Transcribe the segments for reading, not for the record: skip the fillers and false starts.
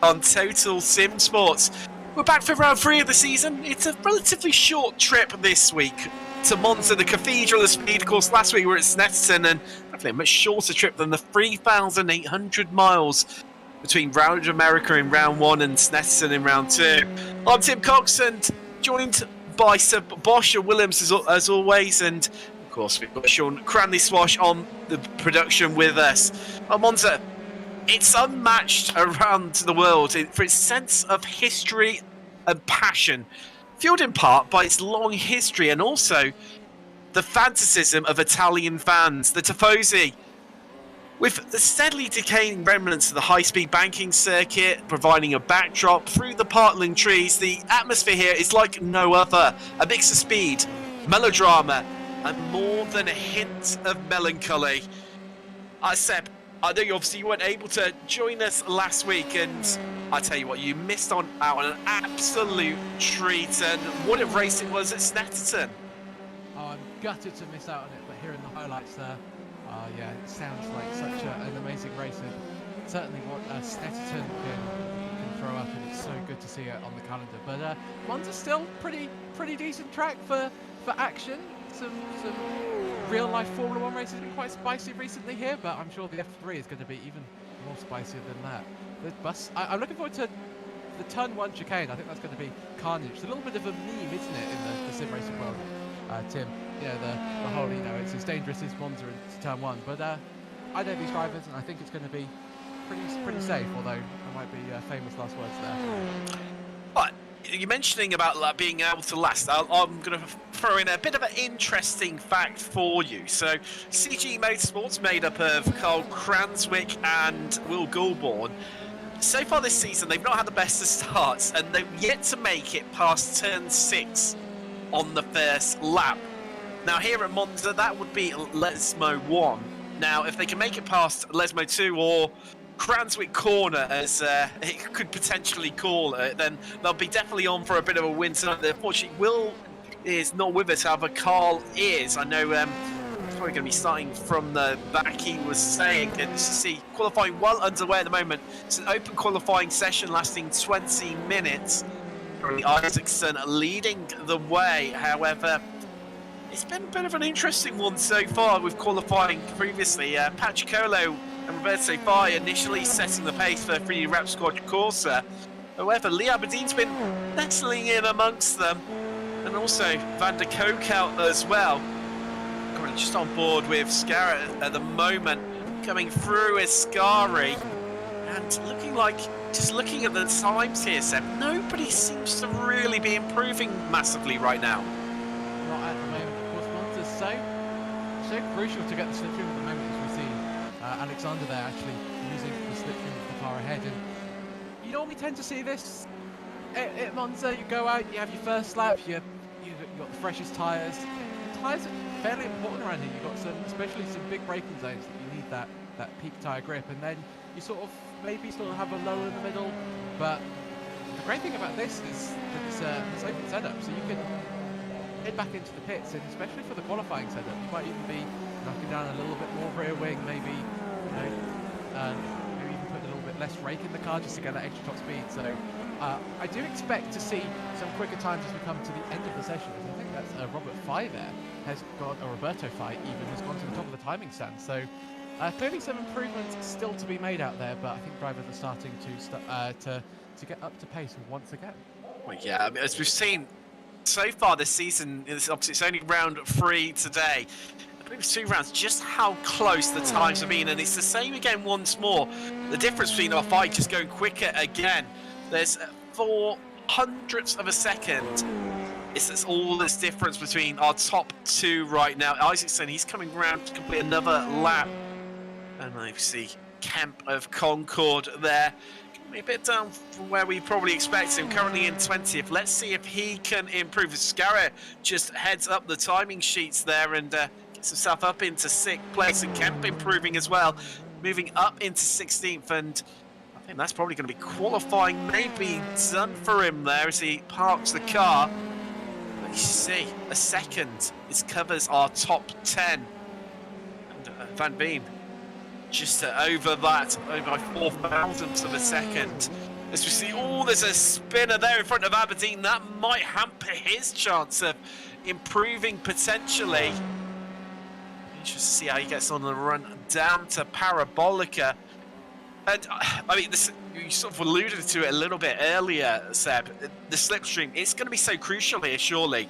on Total Sim Sports. We're back for round 3 of the season. It's a relatively short trip this week to Monza, the Cathedral of Speed. Of course, last week we were at Snetterton, and definitely a much shorter trip than the 3,800 miles between Round America in round 1 and Snetterton in round 2. I'm Tim Cox, and joined by Seb Bosher-Williams as always, and of course we've got Sean Cranleigh-Swash on the production with us. Monza, it's unmatched around the world for its sense of history and passion, fueled in part by its long history and also the fanaticism of Italian fans, the Tifosi. With the steadily decaying remnants of the high-speed banking circuit providing a backdrop through the parkland trees, the atmosphere here is like no other. A mix of speed, melodrama, and more than a hint of melancholy. Seb, I know you weren't able to join us last week, and I tell you what, you missed out on an absolute treat, and what a race it was at Snetterton. Oh, I'm gutted to miss out on it, but hearing the highlights there, yeah, it sounds like such an amazing race, and certainly what Snetterton can throw up, and it's so good to see it on the calendar. But Monza's still pretty decent track for action. Some real-life Formula 1 races have been quite spicy recently here, but I'm sure the F3 is going to be even more spicier than that. The bus, I'm looking forward to the Turn 1 chicane. I think that's going to be carnage. It's a little bit of a meme, isn't it, in the sim racing world, Tim? You know, the whole, it's as dangerous as Monza in Turn 1. But I know these drivers, and I think it's going to be pretty safe, although there might be famous last words there. But you're mentioning about being able to last. I'm going to throw in a bit of an interesting fact for you. So, CG Motorsports, made up of Carl Cranswick and Will Goulbourne, so far this season they've not had the best of starts, and they've yet to make it past turn 6 on the first lap. Now here at Monza, that would be Lesmo 1. Now, if they can make it past Lesmo 2 or Cranswick Corner, as it could potentially call it, then they'll be definitely on for a bit of a win tonight. Unfortunately, Will is not with us, however, Carl is. I know he's probably going to be starting from the back, he was saying. And to see qualifying well underway at the moment. It's an open qualifying session lasting 20 minutes. Currently, Isaacson leading the way. However, it's been a bit of an interesting one so far with qualifying previously. Patricolo and Roberto Fai initially setting the pace for 3 Rap Squad Corsa. However, Lee Aberdeen's been nestling in amongst them, and also Van der Koekout as well. Currently just on board with Scarrett at the moment, coming through is Scari, and looking like, just looking at the times here, Seb, nobody seems to really be improving massively right now. Not at the moment. Of course, Monza's so crucial to get the slipstream at the moment, as we see Alexander there actually using the slipstream of the car ahead. And you normally tend to see this at Monza. You go out, you have your first lap, you've got the freshest tyres. Tyres are fairly important around here. You've got especially some big braking zones that you need that peak tyre grip, and then you maybe have a low in the middle. But the great thing about this is that it's this open setup, so you can head back into the pits, and especially for the qualifying setup, you might even be knocking down a little bit more rear wing, maybe even put a little bit less rake in the car just to get that extra top speed. So I do expect to see some quicker times as we come to the end of the session. I think that's Robert Fye there has gone, or Roberto Fye even, has gone to the top of the timing stand. So clearly some improvements still to be made out there, but I think drivers are starting to get up to pace once again. Well, yeah, I mean, as we've seen so far this season, obviously it's only round 3 today. I believe it's 2 rounds, just how close the times have been, and it's the same again once more. The difference between our fight just going quicker again. There's 0.04 of a second. It's all this difference between our top 2 right now. Isaacson, he's coming around to complete another lap. And I see Kemp of Concord there. A bit down from where we probably expect him, currently in 20th. Let's see if he can improve. Scarrett just heads up the timing sheets there and gets himself up into 6th place, and Kemp improving as well, moving up into 16th, and I think that's probably going to be qualifying maybe done for him there as he parks the car. But you see, a second, this covers our top 10. And Van Veen just over that, over 4 thousandths of a second. As we see, oh, there's a spinner there in front of Aberdeen. That might hamper his chance of improving potentially. Interesting to see how he gets on the run down to Parabolica. And, I mean, this, you sort of alluded to it a little bit earlier, Seb. The slipstream, it's going to be so crucial here, surely.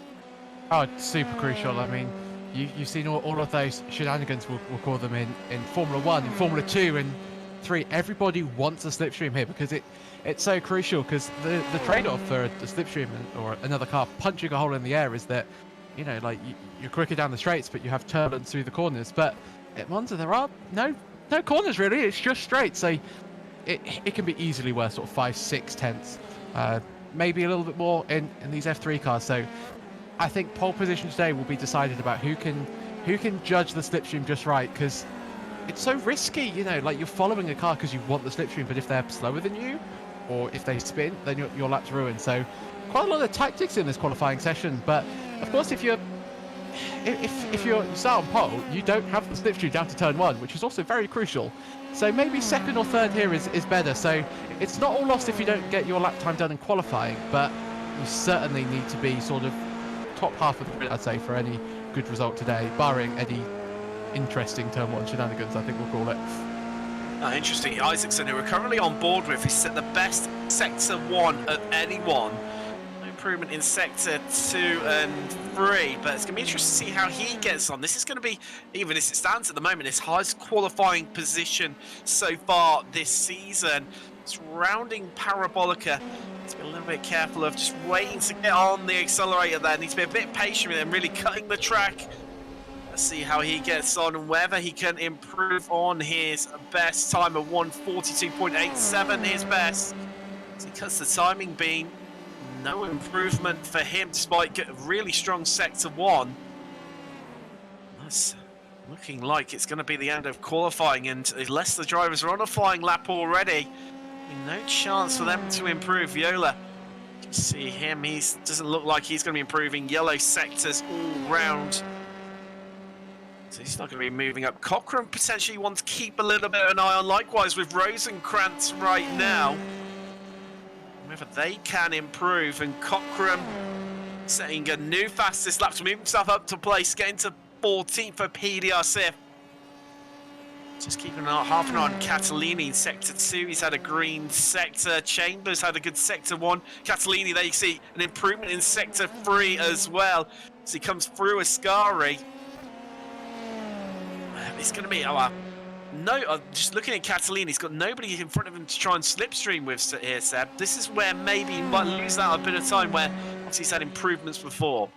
Oh, it's super crucial. I mean, you've seen all of those shenanigans, we'll call them, in Formula 1, in Formula 2 and 3. Everybody wants a slipstream here because it's so crucial, because the trade-off for a slipstream or another car punching a hole in the air is that, you know, like, you're quicker down the straights, but you have turbulence through the corners. But at Monza, there are no corners, really. It's just straight. So it can be easily worth sort of 5-6 tenths, maybe a little bit more in these F3 cars. So I think pole position today will be decided about who can judge the slipstream just right, because it's so risky, you know, like, you're following a car because you want the slipstream, but if they're slower than you, or if they spin, then your lap's ruined. So quite a lot of tactics in this qualifying session. But of course, if you start on pole, you don't have the slipstream down to turn 1, which is also very crucial. So maybe second or third here is better. So it's not all lost if you don't get your lap time done in qualifying, but you certainly need to be sort of top half of the grid, I'd say, for any good result today, barring any interesting turn 1 shenanigans, I think we'll call it. Interesting. Isaacson, who we're currently on board with, is set the best sector 1 of anyone. No improvement in sector 2 and 3, but it's going to be interesting to see how he gets on. This is going to be, even as it stands at the moment, his highest qualifying position so far this season. Surrounding Parabolica, to be a little bit careful of just waiting to get on the accelerator there. Needs to be a bit patient with him, really cutting the track. Let's see how he gets on and whether he can improve on his best time of 1:42.87, his best. So he cuts the timing being no improvement for him despite a really strong sector 1. That's looking like it's going to be the end of qualifying, and unless the drivers are on a flying lap already, no chance for them to improve. Viola, you see him, he doesn't look like he's going to be improving. Yellow sectors all round. So he's not going to be moving up. Cochrane potentially wants to keep a little bit of an eye on. Likewise with Rosenkrantz right now. Whether they can improve. And Cochrane setting a new fastest lap to move himself up to place. Getting to 14th for PDRC. Just keeping half an eye on Catalini in sector 2. He's had a green sector. Chambers had a good sector 1. Catalini, there you see an improvement in sector 3 as well. So he comes through Ascari. It's going to be just looking at Catalini, he's got nobody in front of him to try and slipstream with here, Seb. This is where maybe he might lose out a bit of time, where obviously he's had improvements before.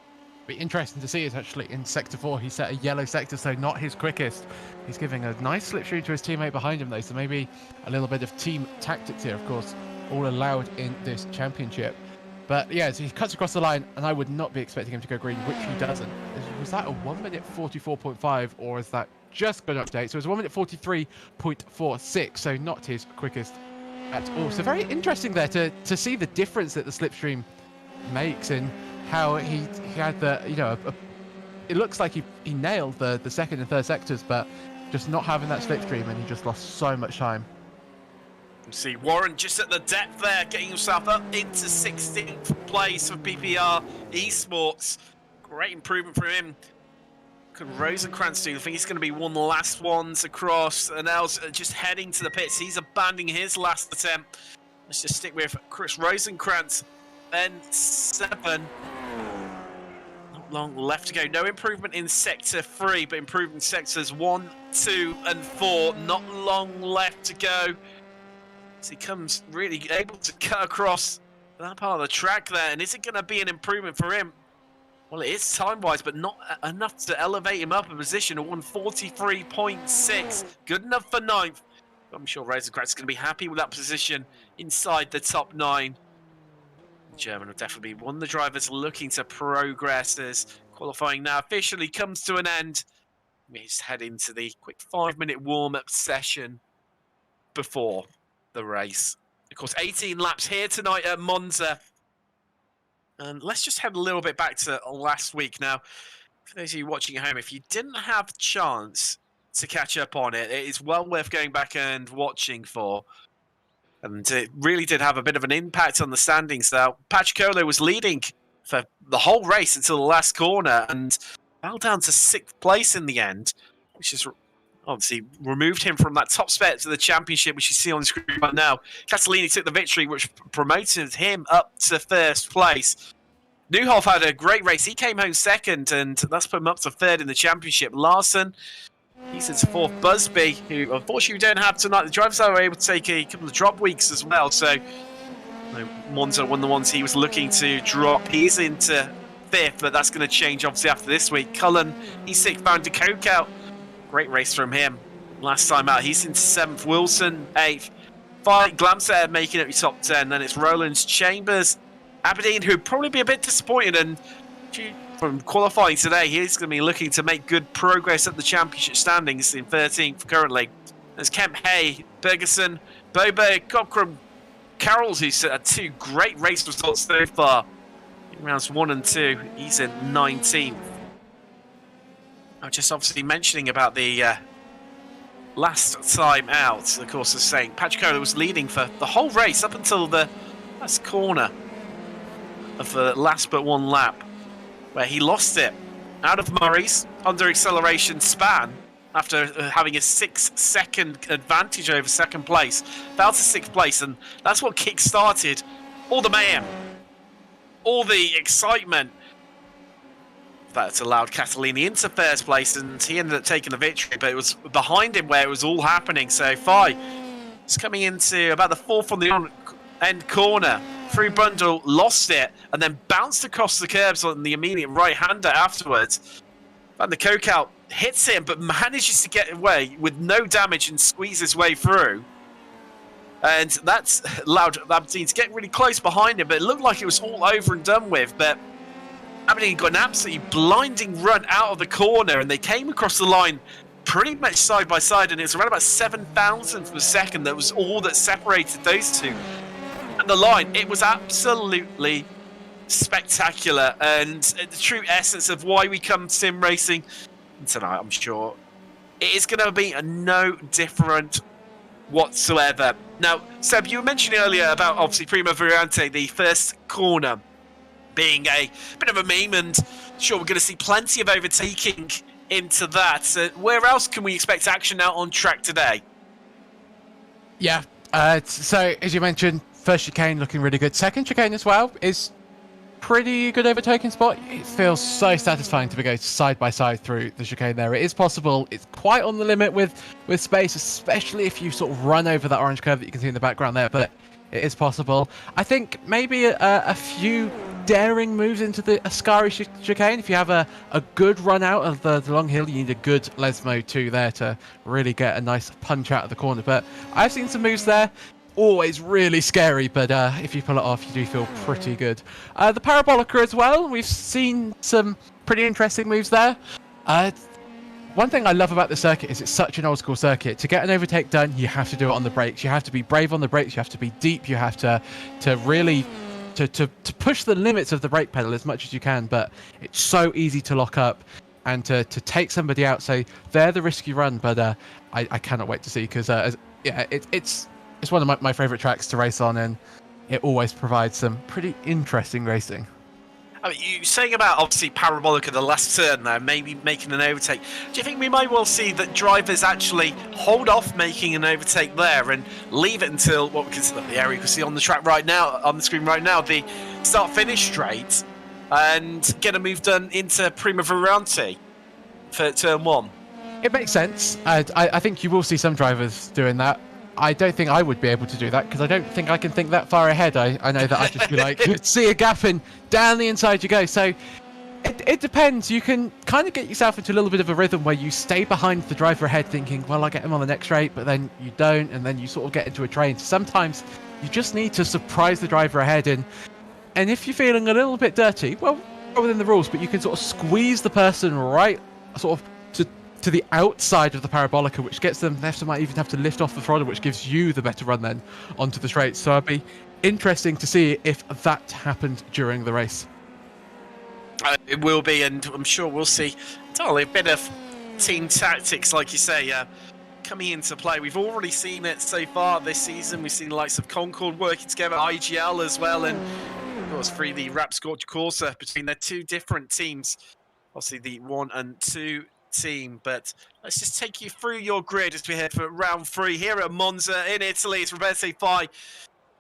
Be interesting to see is actually in sector 4 he set a yellow sector, so not his quickest. He's giving a nice slipstream to his teammate behind him though, so maybe a little bit of team tactics here, of course, all allowed in this championship. But yeah, so he cuts across the line, and I would not be expecting him to go green, which he doesn't. Was that a 1:44.5, or is that just got an update? So it's 1:43.46, so not his quickest at all. So very interesting there to see the difference that the slipstream makes, and how he had the, you know, it looks like he nailed the second and third sectors, but just not having that slipstream, and he just lost so much time. You see Warren just at the depth there, getting himself up into 16th place for PPR Esports. Great improvement for him. Could Rosenkrantz do? I think he's going to be one of the last ones across, and now just heading to the pits. He's abandoning his last attempt. Let's just stick with Chris Rosenkrantz. Then 7. Not long left to go. No improvement in sector 3, but improvement in sectors 1, 2, and 4. Not long left to go. So he comes really able to cut across that part of the track there. And is it going to be an improvement for him? Well, it is time-wise, but not enough to elevate him up a position at 1:43.6. Good enough for 9th. I'm sure Rosenkrantz is going to be happy with that position inside the top 9. The German will definitely be one of the drivers looking to progress as qualifying now officially comes to an end. We just head into the quick 5-minute warm-up session before the race. Of course, 18 laps here tonight at Monza. And let's just head a little bit back to last week. Now, for those of you watching at home, if you didn't have the chance to catch up on it, it is well worth going back and watching for. And it really did have a bit of an impact on the standings now. Patriccolo was leading for the whole race until the last corner and fell down to 6th place in the end, which is obviously removed him from that top spot to the championship, which you see on the screen right now. Castellini took the victory, which promoted him up to 1st place. Newhoff had a great race. He came home 2nd, and that's put him up to 3rd in the championship. Larson, he's into 4th. Busby, who unfortunately we don't have tonight. The drivers are able to take a couple of drop weeks as well. So Monza, one of the ones he was looking to drop. He's into 5th, but that's going to change obviously after this week. Cullen, he's 6th. Found DeCoke out. Great race from him. Last time out, he's into 7th. Wilson, 8th. Fight Glamser making it your top 10. Then it's Rowlands, Chambers, Aberdeen, who'd probably be a bit disappointed, and from qualifying today, he's going to be looking to make good progress at the championship standings in 13th currently. There's Kemp Hay, Bergerson, Boba, Cockram, Carrolls, who's had 2 great race results so far. In rounds 1 and 2, he's in 19th. I'm just obviously mentioning about the last time out, of course, as saying Patriccolo was leading for the whole race up until the last corner of the last but one lap, where he lost it out of Murray's under acceleration span after having a 6-second advantage over 2nd place. Fell to 6th place, and that's what kick-started all the mayhem, all the excitement that allowed Castellini into 1st place, and he ended up taking the victory, but it was behind him where it was all happening. So Fye is coming into about the 4th on the end corner. Through Bundle, lost it, and then bounced across the curbs on the immediate right-hander afterwards. And the Coke-out hits him, but manages to get away with no damage and squeeze his way through. And that's allowed Aberdeen to get really close behind him, but it looked like it was all over and done with. But Aberdeen got an absolutely blinding run out of the corner, and they came across the line pretty much side by side, and it was around about 7,000 per second. That was all that separated those two. And the line, it was absolutely spectacular, and the true essence of why we come sim racing tonight, I'm sure. It is going to be no different whatsoever. Now, Seb, you were mentioning earlier about obviously Prima Variante, the 1st corner being a bit of a meme, and sure, we're going to see plenty of overtaking into that. Where else can we expect action out on track today? Yeah, so as you mentioned, 1st chicane looking really good. 2nd chicane as well is pretty good overtaking spot. It feels so satisfying to be going side by side through the chicane there. It is possible. It's quite on the limit with space, especially if you sort of run over that orange curve that you can see in the background there, but it is possible. I think maybe a few daring moves into the Ascari chicane. If you have a good run out of the long hill, you need a good Lesmo 2 there to really get a nice punch out of the corner. But I've seen some moves there. Always really scary, but if you pull it off, you do feel pretty good. The Parabolica as well, we've seen some pretty interesting moves there. One thing I love about the circuit is it's such an old school circuit. To get an overtake done, you have to do it on the brakes. You have to be brave on the brakes. You have to be deep. You have to really to push the limits of the brake pedal as much as you can. But it's so easy to lock up and to take somebody out. So they're the risk you run, but I cannot wait to see, because yeah, it's one of my favourite tracks to race on, and it always provides some pretty interesting racing. I mean, you saying about obviously Parabolica, the last turn there, maybe making an overtake. Do you think we might well see that drivers actually hold off making an overtake there and leave it until what we consider the area you can see on the track right now, on the screen right now, the start-finish straight, and get a move done into Prima Variante for turn 1? It makes sense. I think you will see some drivers doing that. I don't think I would be able to do that, because I don't think I can think that far ahead. I know that I'd just be like, see a gap and down the inside you go. So it depends. You can kind of get yourself into a little bit of a rhythm where you stay behind the driver ahead thinking, well, I'll get him on the next straight, but then you don't, and then you sort of get into a train. Sometimes you just need to surprise the driver ahead, and if you're feeling a little bit dirty, well, within the rules, but you can sort of squeeze the person right sort of to the outside of the Parabolica, which gets them, they might even have to lift off the throttle, which gives you the better run then onto the straight. So it'd be interesting to see if that happened during the race. It will be, and I'm sure we'll see a bit of team tactics, like you say, coming into play. We've already seen it so far this season. We've seen the likes of Concord working together, IGL as well, and of course 3D Rapscotch Corsa between their two different teams. Obviously the 1 and 2 team, but let's just take you through your grid as we head for round 3 here at Monza in Italy. It's Roberto Fai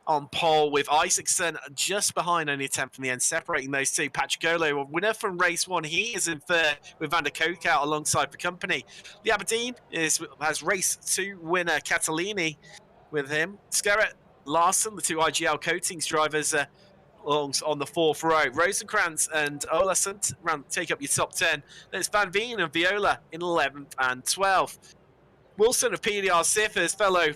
on pole with Isaacson just behind, only a tenth from the end, separating those two. Patricolo, a winner from race 1, he is in third with Van der Kook out alongside the company. The Aberdeen has race 2 winner Catalini with him. Scarrett, Larson, the two IGL Coatings drivers on the 4th row. Rosenkrantz and Olason take up your top 10. Then it's Van Veen and Viola in 11th and 12th. Wilson of PDR Siffers, fellow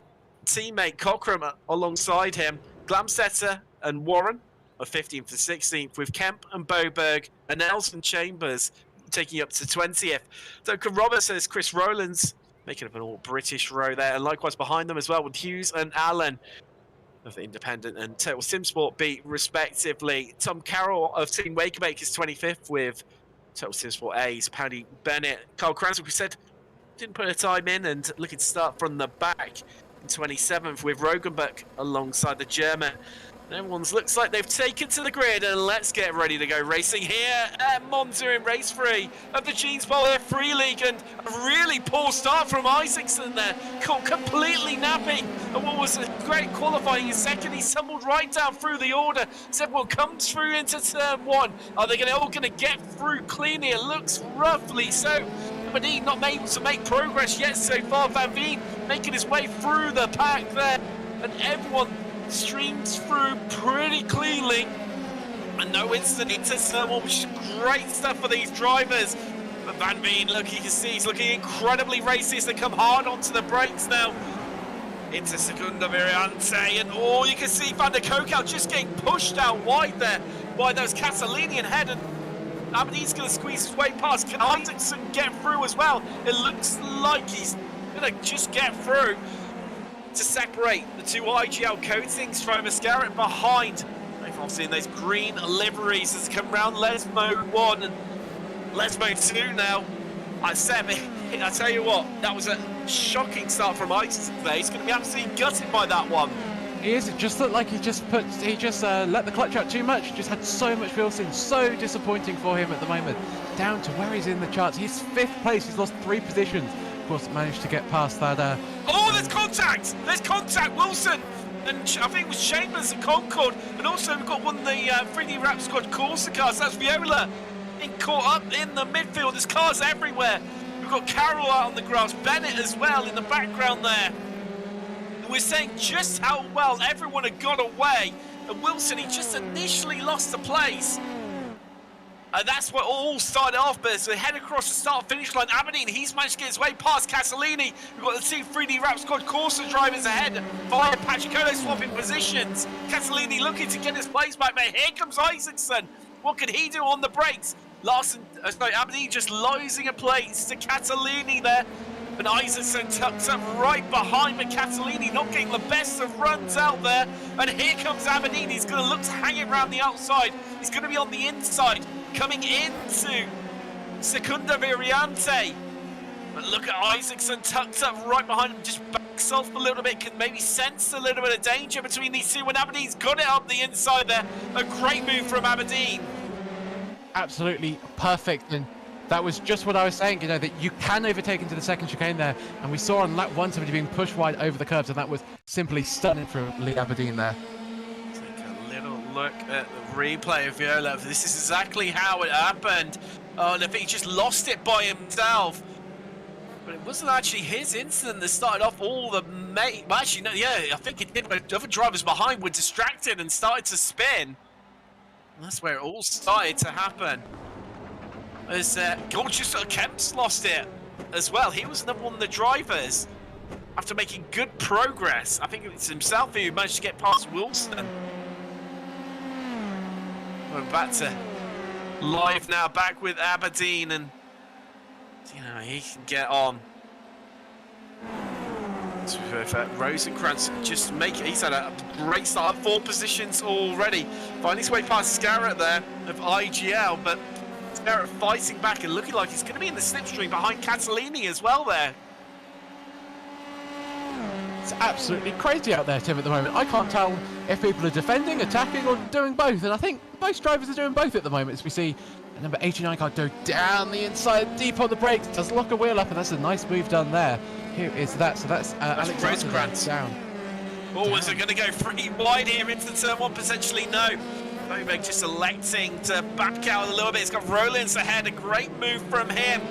teammate Cockram alongside him. Glamstetter and Warren are 15th and 16th, with Kemp and Boberg and Nelson Chambers taking up to 20th. Duncan Roberts says Chris Rowlands making up an all-British row there, and likewise behind them as well with Hughes and Allen of the Independent and Total Simsport beat respectively. Tom Carroll of Team Wakerbake is 25th with Total Simsport A's. Paddy Bennett, Carl Cranswick, we said didn't put a time in and looking to start from the back. 27th with Rogenbuck alongside the German. Everyone's looks like they've taken to the grid, and let's get ready to go racing here at Monza in race 3 of the Jeans Bowl F3 League, and a really poor start from Isaacson there, completely napping. And what was a great qualifying second, he stumbled right down through the order. So everyone comes through into turn 1. Are they all going to get through cleanly? It looks roughly so. Aberdeen not able to make progress yet so far. Van Veen making his way through the pack there, and everyone streams through pretty cleanly, and no incident into someone, which is great stuff for these drivers. But Van Veen, look, you can see he's looking incredibly racist. They come hard onto the brakes now into Segunda Variante, and you can see Van der Kook out just getting pushed out wide there by those Catalinian head, and Aberdeen's going to squeeze his way past. Can Isaacson get through as well? It looks like he's going to just get through to separate the two IGL Coatings drivers. Scarrett behind. They've all seen those green liveries as they come round Lesmo 1 and Lesmo 2 now. Seb, I tell you what, that was a shocking start from Isaacson today. He's going to be absolutely gutted by that one. He is. It just looked like he just let the clutch out too much. Just had so much wheel spin. So disappointing for him at the moment. Down to where he's in the charts. He's 5th place. He's lost 3 positions. Of course, managed to get past that. There's contact! There's contact, Wilson! And I think it was Chambers and Concord. And also we've got one of the 3D Rapscotch Corsa cars. That's Viola being caught up in the midfield. There's cars everywhere. We've got Carroll out on the grass. Bennett as well in the background there. And we're saying just how well everyone had got away. And Wilson, he just initially lost the place. And that's what all started off, but as we head across the start-finish line, Aberdeen, he's managed to get his way past Castellini. We've got the two 3D Rapscotch Corsa drivers ahead via Patricolo swapping positions. Castellini looking to get his place back, but here comes Isaacson. What can he do on the brakes? Aberdeen just losing a place to Castellini there. And Isaacson tucks up right behind Catalini, not getting the best of runs out there. And here comes Aberdeen. He's going to look to hang it around the outside. He's going to be on the inside, coming into Segunda Variante. But look at Isaacson tucked up right behind him, just backs off a little bit, can maybe sense a little bit of danger between these two. When Aberdeen's got it up the inside there, a great move from Aberdeen. Absolutely perfect. And that was just what I was saying, that you can overtake into the second chicane there. And we saw on lap 1 somebody being pushed wide over the curbs, and that was simply stunning from Lee Aberdeen there. Take a little look at the replay of Viola. This is exactly how it happened. And I think he just lost it by himself. But it wasn't actually his incident that started off all the actually, no, yeah, I think it did. But other drivers behind were distracted and started to spin. And that's where it all started to happen. As gorgeous Kemp's lost it as well. He was another one of the drivers after making good progress. I think it's himself who managed to get past Wilson. We're back to live now, back with Aberdeen, and he can get on. Rosenkrantz just he's had a great start, 4 positions already. Finding his way past Scarrett there of IGL, but Scarrett fighting back and looking like he's going to be in the slipstream behind Catalini as well there. It's absolutely crazy out there, Tim, at the moment. I can't tell if people are defending, attacking, or doing both. And I think most drivers are doing both at the moment, as we see number 89 car go down the inside, deep on the brakes, does lock a wheel up, and that's a nice move done there. Here is that. So that's Alexander down. Oh, is it going to go free wide here into turn one? Potentially no. Bobek just electing to back out a little bit. He's got Rollins ahead. A great move from him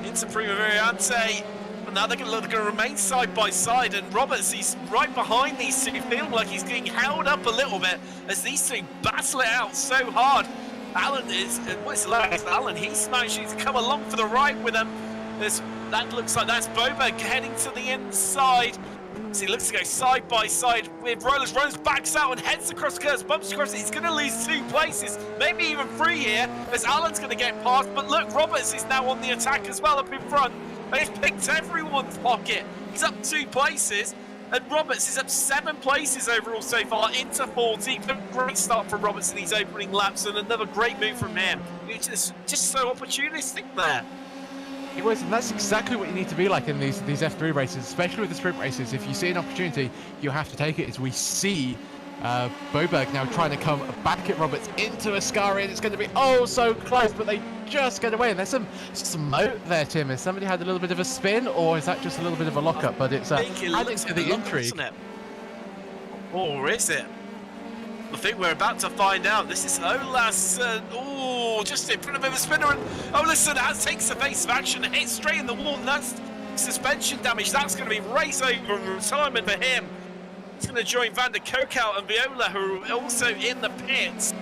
into Primavera. Now they're going to remain side by side, and Roberts, he's right behind these two, feeling like he's getting held up a little bit as these two battle it out so hard. Alan is, what's the last Alan? He's managing to come along for the ride with him. That looks like that's Bobek heading to the inside. So he looks to go side by side with Rollins. Rollins backs out and heads across the curves, bumps across it. He's going to lose 2 places, maybe even 3 here, as Alan's going to get past. But look, Roberts is now on the attack as well up in front. He's picked everyone's pocket. He's up 2 places, and Roberts is up 7 places overall so far, into 14th. A great start from Roberts in these opening laps, and another great move from him. It's just so opportunistic there. It was, and that's exactly what you need to be like in these F3 races, especially with the sprint races. If you see an opportunity, you have to take it. As we see Boberg now trying to come back at Roberts into Ascari, and it's going to be oh so close, but they just get away. And there's some smoke there, Tim. Has somebody had a little bit of a spin, or is that just a little bit of a lockup? But it's adding to the intrigue. Or is it? I think we're about to find out. This is Olas. Just in front of him, a spinner, and Olesen takes a face of action, hits straight in the wall, and that's suspension damage. That's going to be race over retirement for him. He's going to join Van der Kokout and Viola, who are also in the pits.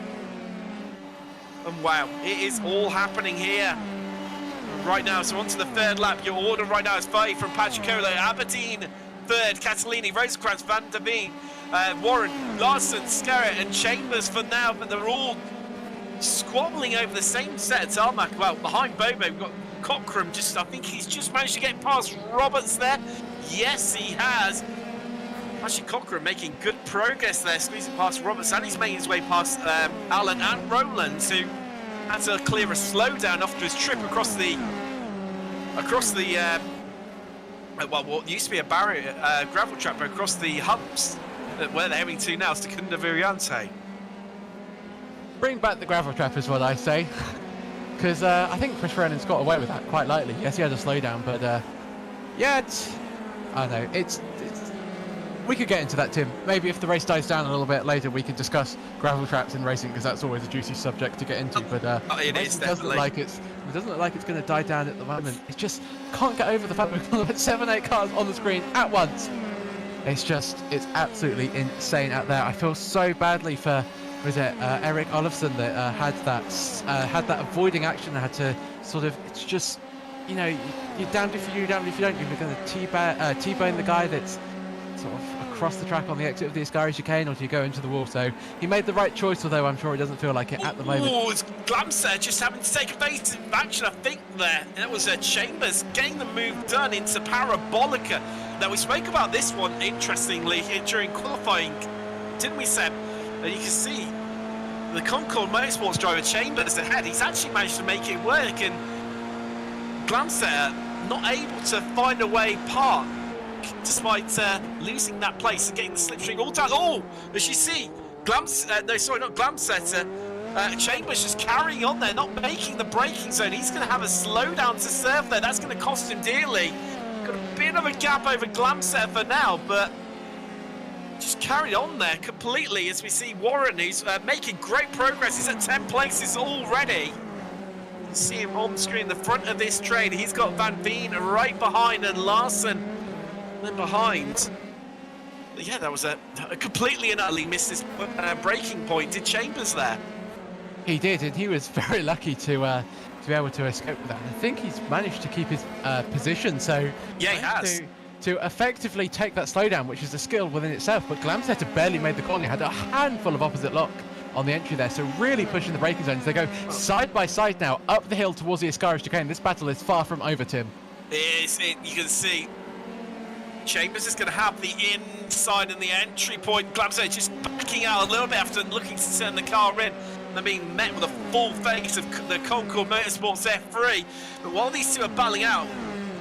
And wow, it is all happening here right now. So on to the 3rd lap. Your order right now is 5 from Patricola, Aberdeen 3rd, Catalini, Rosencrantz, Van der Veen, Warren, Larson, Scarrett and Chambers for now, but they're all squabbling over the same set of tarmac. Well, behind Bobo, we've got Cockram. I think he's just managed to get past Roberts there. Yes, he has. Actually, Cockram making good progress there, squeezing past Roberts, and he's making his way past Alan and Roland, who had to clear a slowdown after his trip across the what used to be a barrier gravel trap, but across the humps where they're heading to now, Secunda Viriante. Bring back the gravel trap is what I say, because I think Chris Rennan's got away with that quite lightly. Yes, he had a slowdown, but yeah, I don't know. We could get into that, Tim. Maybe if the race dies down a little bit later, we could discuss gravel traps in racing, because that's always a juicy subject to get into. But it is definitely. It doesn't look like it's going to die down at the moment. It just can't get over the fact we've got 7-8 cars on the screen at once. It's absolutely insane out there. I feel so badly for, Eric Olofsson that had that avoiding action and had to sort of, it's just, you're damned if you do, damned if you don't. You're going to T-bone the guy that's sort of across the track on the exit of the Ascari chicane, or do you go into the wall? So he made the right choice, although I'm sure it doesn't feel like it at the moment. It's Glamser just having to take a base action, I think, there. That was Chambers getting the move done into Parabolica. Now, we spoke about this one, interestingly, during qualifying, didn't we, Seb? And you can see the Concord Motorsports driver Chambers ahead. He's actually managed to make it work, and Glamser not able to find a way apart, despite losing that place and getting the slipstream all down. Oh, as you see, Chambers just carrying on there, not making the braking zone. He's going to have a slowdown to serve there. That's going to cost him dearly. Got a bit of a gap over Glamset for now, but just carried on there completely as we see Warren, who's making great progress. He's at 10 places already. You see him on the screen, the front of this train. He's got Van Veen right behind and Larson then behind. But yeah, that was a completely and utterly missed his braking point. Did Chambers there? He did, and he was very lucky to be able to escape with that. And I think he's managed to keep his position. So yeah, he has. To effectively take that slowdown, which is a skill within itself. But Glamsetter barely made the corner. He had a handful of opposite lock on the entry there, so really pushing the braking zones. They go side by side now up the hill towards the Ascari chicane. This battle is far from over, Tim. You can see Chambers is going to have the inside and the entry point. Glamsetter just backing out a little bit after looking to turn the car in. They're being met with a full face of the Concord Motorsports F3. But while these two are battling out,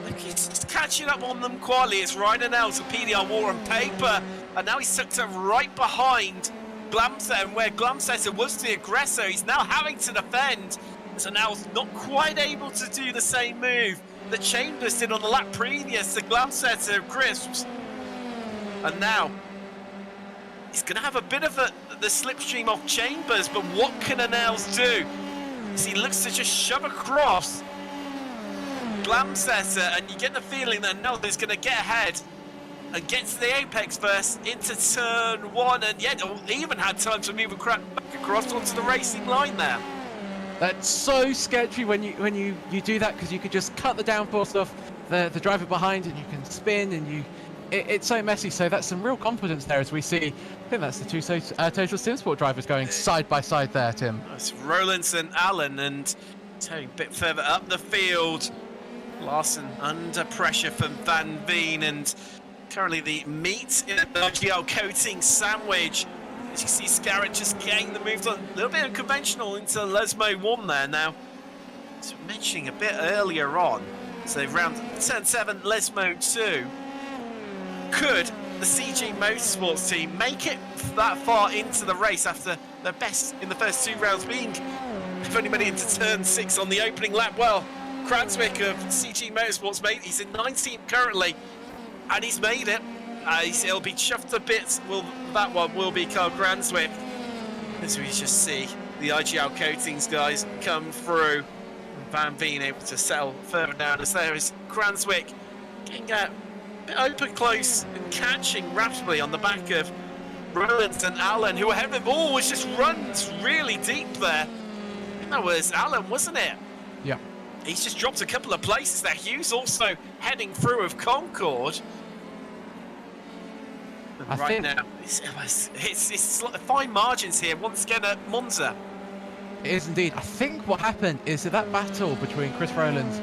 Look, he's catching up on them quietly. It's Ryder now to PDR War and Paper. And now he's tucked up right behind Glamset, and where Glamset was the aggressor, he's now having to defend. So now not quite able to do the same move that Chambers did on the lap previous to Glamset of Crisps. And now he's going to have a bit of the slipstream off Chambers, but what can Anels do? As he looks to just shove across Glamsetter, and you get the feeling that Anels is going to get ahead and get to the apex first into turn 1, and yet even had time to move back across onto the racing line there. That's so sketchy when you do that, because you could just cut the downforce off the driver behind, and you can spin, and it's so messy. So that's some real confidence there as we see. I think that's the two Total Sim Sport drivers going side by side there, Tim. It's Rollins and Allen, and a bit further up the field, Larson under pressure from Van Veen, and currently the meat in the GL coating sandwich. As you see, Scarrett just getting the moves on. A little bit unconventional into Lesmo 1 there now. So mentioning a bit earlier on, so round turn 7, Lesmo 2. Could the CG Motorsports team make it that far into the race after their best in the first 2 rounds being they've only made it into turn 6 on the opening lap? Well, Cranswick of CG Motorsports, mate, he's in 19th currently, and he's made it. He'll be chuffed to bits. That one will be Carl Cranswick. As we just see the IGL Coatings guys come through. Van Veen able to settle further down as there is Cranswick getting a bit open close and catching rapidly on the back of Rollins and Allen, who ahead of him. Oh, it just runs really deep there. I think that was Allen, wasn't it? Yeah. He's just dropped a couple of places there. Hughes also heading through of Concord. And right now, it's fine margins here once again at Monza. It is indeed. I think what happened is that battle between Chris Rowlands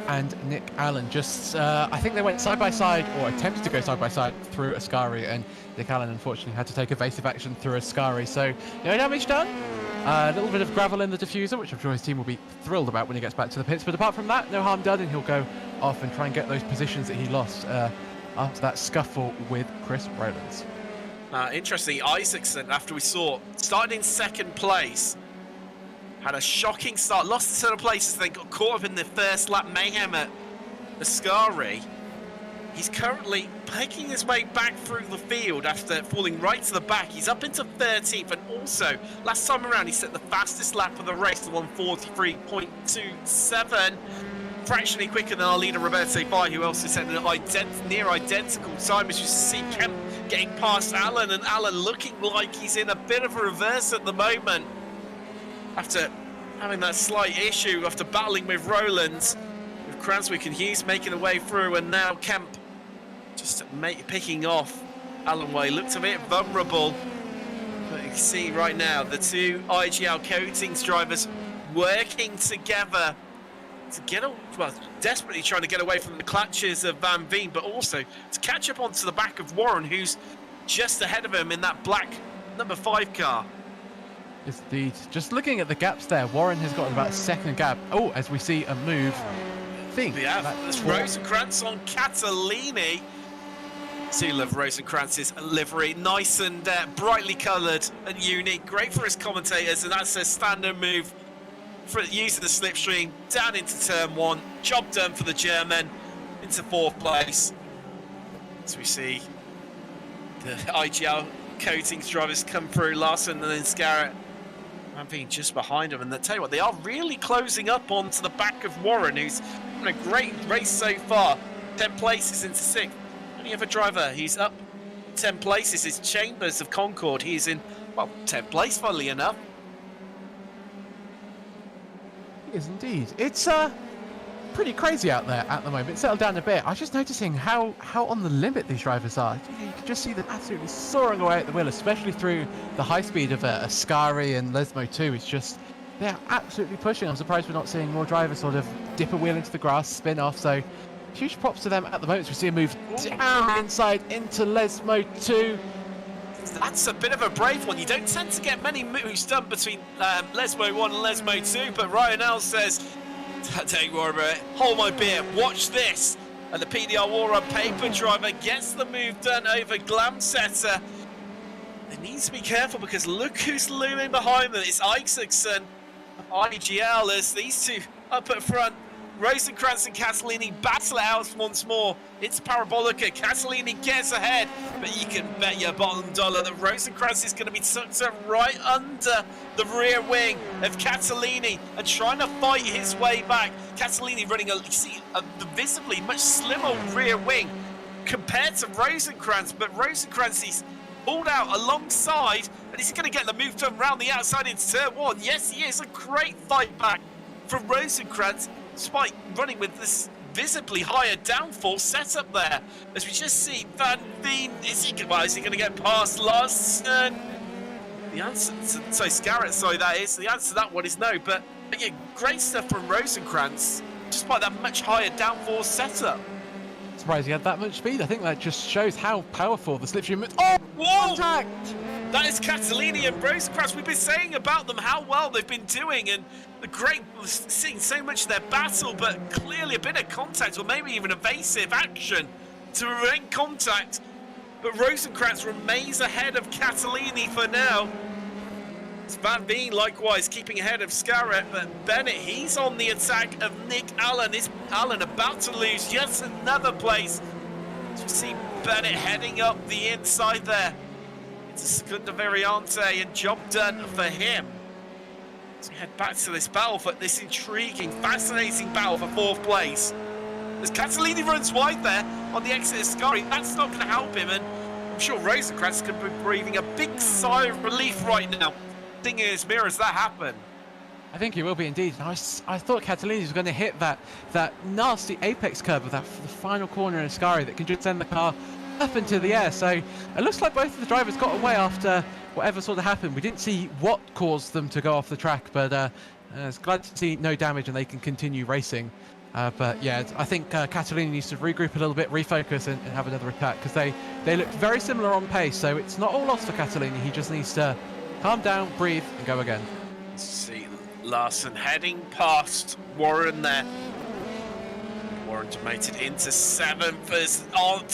and Nick Allen just, I think they went side by side, or attempted to go side by side through Ascari, and Nick Allen unfortunately had to take evasive action through Ascari. So no damage done. A little bit of gravel in the diffuser, which I'm sure his team will be thrilled about when he gets back to the pits. But apart from that, no harm done, and he'll go off and try and get those positions that he lost after that scuffle with Chris Rowlands. Interesting, Isaacson, after we saw, started in 2nd place, had a shocking start, lost the set of places, then got caught up in the first lap mayhem at Ascari. He's currently picking his way back through the field after falling right to the back. He's up into 13th, and also, last time around, he set the fastest lap of the race, the 1:43.27. Fractionally quicker than our leader Roberto Bai, who also set an near identical time. As you see Kemp getting past Allen, and Allen looking like he's in a bit of a reverse at the moment after having that slight issue after battling with Rowlands, with Cranswick and Hughes making their way through, and now Kemp just picking off Allen Way. Looked a bit vulnerable, but you can see right now the two IGL Coatings drivers working together to get desperately trying to get away from the clutches of Van Veen, but also to catch up onto the back of Warren, who's just ahead of him in that black number 5 car. Yes, indeed. Just looking at the gaps there, Warren has got about a 2nd gap. Oh, as we see a move. Yeah, that's Rosenkrantz on Catalini. Do love Rosenkrantz's livery, nice and brightly coloured and unique. Great for his commentators, and that's a standard move for using the slipstream down into turn 1. Job done for the German into 4th place. As we see the IGL Coatings drivers come through, Larson and then Scarrett. I'm being just behind him, and I tell you what, they are really closing up onto the back of Warren, who's had a great race so far. 10 places into 6th. Only other driver he's up 10 places is Chambers of Concord. He's in, well, 10th place, funnily enough. It is indeed. It's pretty crazy out there at the moment. It's settled down a bit. I was just noticing how on the limit these drivers are. You can just see them absolutely soaring away at the wheel, especially through the high speed of Ascari and Lesmo 2. It's just, they're absolutely pushing. I'm surprised we're not seeing more drivers sort of dip a wheel into the grass, spin off. So huge props to them at the moment. We see a move down inside into Lesmo 2. That's a bit of a brave one. You don't tend to get many moves done between Lesmo 1 and Lesmo 2, but Ryan L says, don't worry about it, hold my beer, watch this. And the PDR War on paper driver gets the move done over Glamsetter. They need to be careful because look who's looming behind them. It's Isaacson of IGL as these two up at front. Rosenkrantz and Catalini battle it out once more. It's Parabolica. Catalini gets ahead, but you can bet your bottom dollar that Rosenkrantz is going to be tucked up right under the rear wing of Catalini and trying to fight his way back. Catalini running a visibly much slimmer rear wing compared to Rosenkrantz, but Rosenkrantz is pulled out alongside, and he's going to get the move done round the outside into turn one. Yes, he is. A great fight back from Rosenkrantz, despite running with this visibly higher downforce setup there. As we just see Van Veen, is he going to get past Larson? The answer, that is. The answer to that one is no, but yeah, great stuff from Rosenkrantz, despite that much higher downforce setup. Surprised he had that much speed. I think that just shows how powerful the slipstream is. Oh, whoa! Contact! That is Catalini and Rosenkrantz. We've been saying about them how well they've been doing, and the great seeing so much of their battle, but clearly a bit of contact, or maybe even evasive action to prevent contact. But Rosenkrantz remains ahead of Catalini for now. It's Van Veen likewise keeping ahead of Scarrett, but Bennett, he's on the attack of Nick Allen. Is Allen about to lose yet another place? As we see Bennett heading up the inside there. It's a Segunda Variante, and job done for him. So we head back to this battle, for this intriguing, fascinating battle for fourth place. As Catalini runs wide there on the exit of Scari, that's not going to help him, and I'm sure Rosenkrantz could be breathing a big sigh of relief right now, seeing in his mirror as that happened. I think he will be indeed. I thought Catalini was going to hit that nasty apex curve of the final corner in Ascari that can just send the car up into the air. So it looks like both of the drivers got away after whatever sort of happened. We didn't see what caused them to go off the track, but it's glad to see no damage and they can continue racing. But yeah, I think Catalini needs to regroup a little bit, refocus and have another attack, because they look very similar on pace. So it's not all lost for Catalini. He just needs to calm down, breathe and go again. Let's see Larson heading past Warren there. Warren demoted into 7th as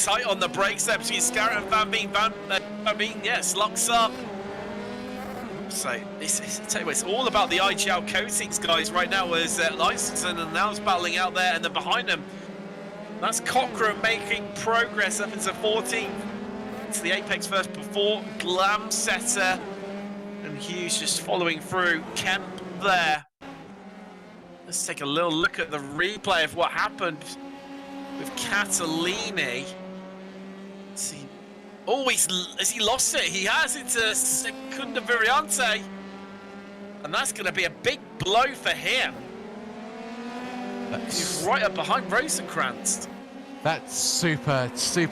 tight on the brakes there between Scarrett and Van Veen. Van Veen, yes, locks up. So it's all about the IGL coatings guys right now, as Lyston and now's battling out there, and then behind them that's Cochrane making progress up into 14th. It's the apex first before Glamsetter, and Hughes just following through. Kemp there. Let's take a little look at the replay of what happened with Catalini. Let's see. Oh, has he lost it? He has. It's a Segunda Variante. And that's going to be a big blow for him. He's right up behind Rosenkrantz. That's super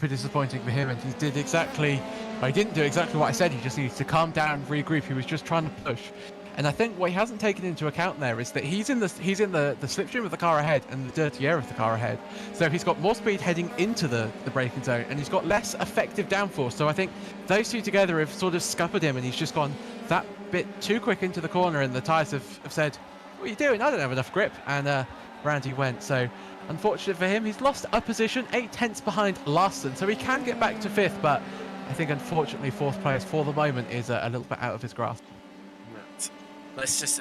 disappointing for him, and he didn't do exactly what I said. He just needs to calm down, regroup. He was just trying to push. And I think what he hasn't taken into account there is that he's in the slipstream of the car ahead and the dirty air of the car ahead. So he's got more speed heading into the braking zone, and he's got less effective downforce. So I think those two together have sort of scuppered him, and he's just gone that bit too quick into the corner, and the tyres have said, "What are you doing? I don't have enough grip." And round he went. So unfortunate for him, he's lost a position, 8 tenths behind Larson. So he can get back to 5th, but I think unfortunately 4th place for the moment is a little bit out of his grasp.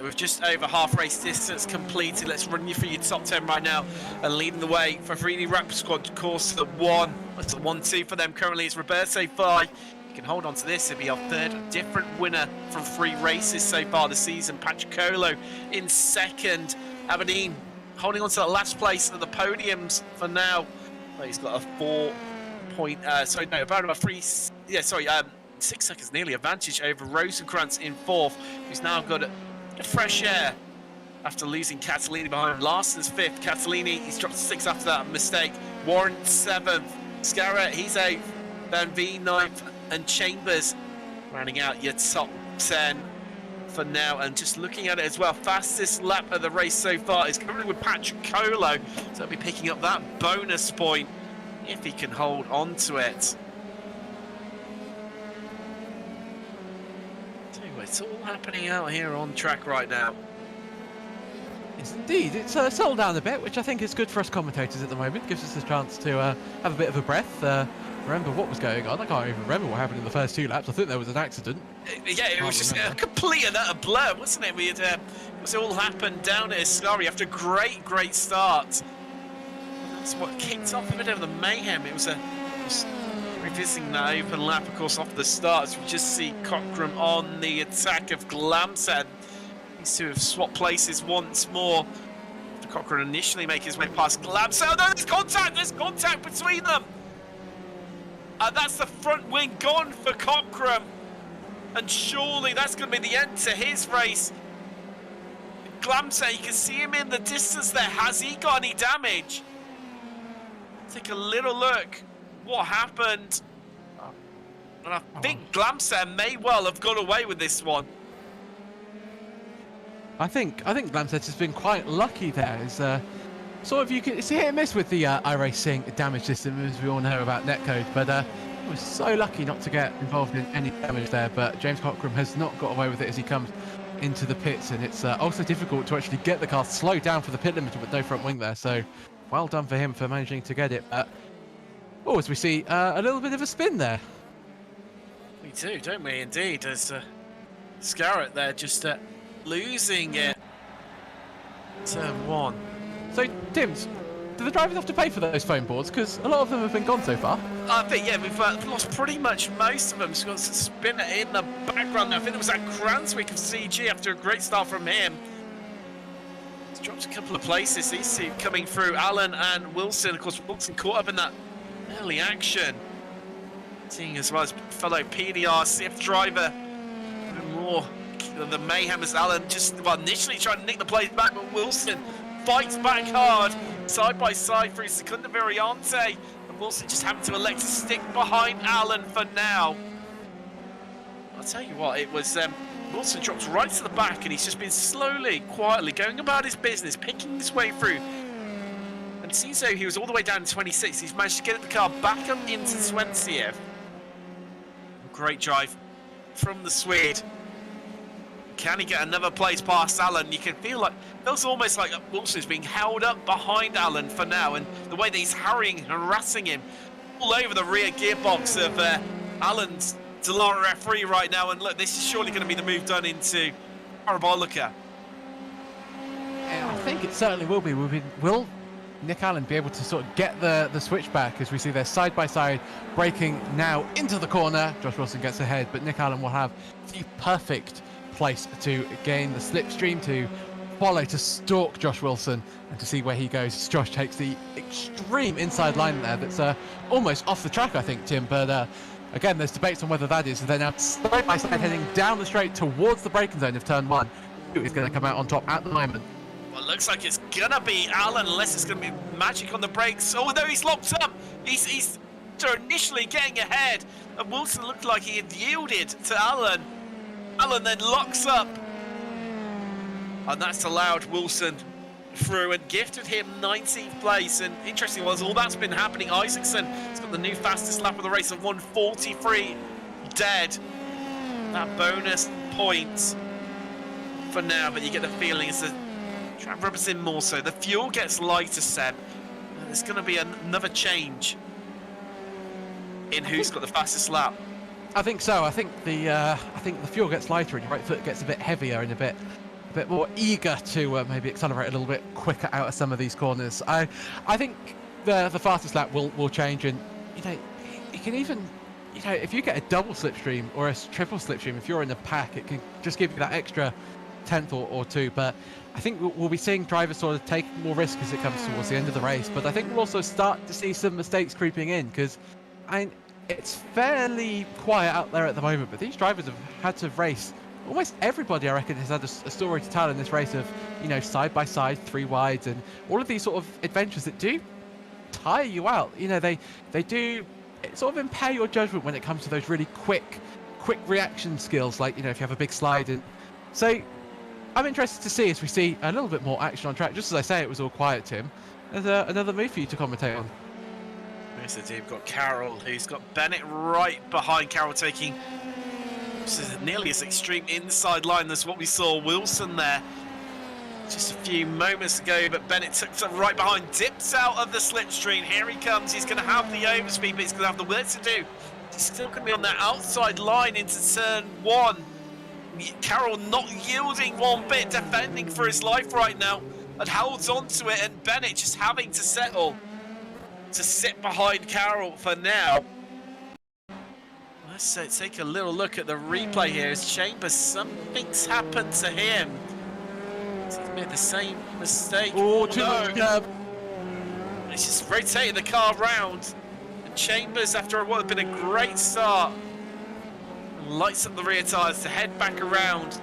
We've just over half race distance completed. Let's run you through your top 10 right now. And leading the way for Frini Rap Squad course to the 1. That's the 1-2 for them currently. It's Roberto Fai. You can hold on to this. It'll be our 3rd different winner from 3 races so far this season. Patricolo in 2nd. Aberdeen holding on to the last place of the podiums for now. Well, he's got a 6 seconds nearly advantage over Rosenkrantz in 4th, who's now got a fresh air after losing Catalini behind. Larson's 5th. Catalini, he's dropped to 6th after that mistake. Warren 7th. Scarrett, he's 8th. Van Veen 9th. And Chambers rounding out your top 10 for now. And just looking at it as well, fastest lap of the race so far is currently with Patrick Colo. So he'll be picking up that bonus point if he can hold on to it. It's all happening out here on track right now. Yes, indeed. It's settled down a bit, which I think is good for us commentators at the moment. Gives us a chance to have a bit of a breath, remember what was going on. I can't even remember what happened in the first 2 laps. I think there was an accident. Yeah, it was just a complete and utter blur, wasn't it? It all happened down at Ascari after a great start. That's what kicked off a bit of the mayhem. It was revisiting that open lap, of course, off the start. So we just see Cockram on the attack of Glamsad. These two have swapped places once more. After Cockram initially make his way past Glamsad. Oh, no, there's contact between them. And that's the front wing gone for Cockram. And surely that's going to be the end to his race. Glamsad, you can see him in the distance there. Has he got any damage? Take a little look. What happened? And I think Glamsad may well have got away with this one. I think Glamsad has been quite lucky there. It's it's a hit and miss with the iRacing damage system, as we all know about netcode, but he was so lucky not to get involved in any damage there. But James Cockram has not got away with it as he comes into the pits, and it's also difficult to actually get the car slowed down for the pit limiter with no front wing there. So well done for him for managing to get it. As we see a little bit of a spin there. We do, don't we? Indeed, there's Scarrett there just losing it. Turn 1. So, Tim, do the drivers have to pay for those foam boards? Because a lot of them have been gone so far. I think, yeah, we've lost pretty much most of them. So we've got a spinner in the background now. I think it was that Cranleigh of CG after a great start from him. He's dropped a couple of places. These two coming through, Allen and Wilson. Of course, Wilson caught up in that early action. Seeing as well as fellow PDR CF driver. More the mayhem as Allen initially tried to nick the place back, but Wilson fights back hard, side by side through Secunda Variante, and Wilson just happened to elect to stick behind Allen for now. I'll tell you what, it was Wilson drops right to the back, and he's just been slowly, quietly going about his business, picking his way through. And it seems though he was all the way down to 26th. He's managed to get the car back up into 20th. Great drive from the Swede. Can he get another place past Allen? You can feel like feels almost like Wilson's being held up behind Allen for now, and the way that he's harrying and harassing him all over the rear gearbox of Allen's S1R3 right now. And look, this is surely going to be the move done into Parabolica. Yeah, I think it certainly will be. Will Nick Allen be able to sort of get the switch back, as we see they're side by side braking now into the corner. Josh Wilson gets ahead, but Nick Allen will have the perfect place to gain the slipstream, to follow, to stalk Josh Wilson and to see where he goes. Josh takes the extreme inside line there that's almost off the track, I think, Tim, but again, there's debates on whether that is. So they're now side by side heading down the straight towards the braking zone of turn 1. Who is going to come out on top at the moment? Well, it looks like it's gonna be Allen, unless it's gonna be magic on the brakes. Oh no, he's locked up. He's initially getting ahead, and Wilson looked like he had yielded to Allen. Allen then locks up, and that's allowed Wilson through and gifted him 19th place. And interesting was all that's been happening. Isaacson has got the new fastest lap of the race of 1:43 dead. That bonus point for now, but you get the feeling it's a track rubber's in more so. The fuel gets lighter, Seb. There's going to be another change in who's got the fastest lap. I think so. I think the fuel gets lighter and your right foot gets a bit heavier and a bit more eager to maybe accelerate a little bit quicker out of some of these corners. I think the fastest lap will change, and you can even if you get a double slipstream or a triple slipstream, if you're in the pack, it can just give you that extra tenth or two. But I think we'll be seeing drivers sort of take more risk as it comes towards the end of the race. But I think we'll also start to see some mistakes creeping in, because it's fairly quiet out there at the moment, but these drivers have had to race. Almost everybody, I reckon, has had a story to tell in this race of, side by side, 3 wides, and all of these sort of adventures that do tire you out. They do sort of impair your judgment when it comes to those really quick reaction skills, like, if you have a big slide. And so I'm interested to see, as we see a little bit more action on track. Just as I say, it was all quiet, Tim. There's another move for you to commentate on. Yes, indeed. We've got Carroll, who's got Bennett right behind. Carroll taking nearly as extreme inside line as what we saw Wilson there. Just a few moments ago, but Bennett took some right behind, dips out of the slipstream. Here he comes. He's going to have the overspeed, but he's going to have the work to do. He's still going to be on that outside line into turn 1. Carroll not yielding one bit, defending for his life right now, and holds on to it, and Bennett just having to settle to sit behind Carroll for now. Let's take a little look at the replay here. As Chambers, something's happened to him. He's made the same mistake. Oh, too much curb. He's just rotating the car round. And Chambers, after what had been a great start, lights up the rear tyres to head back around.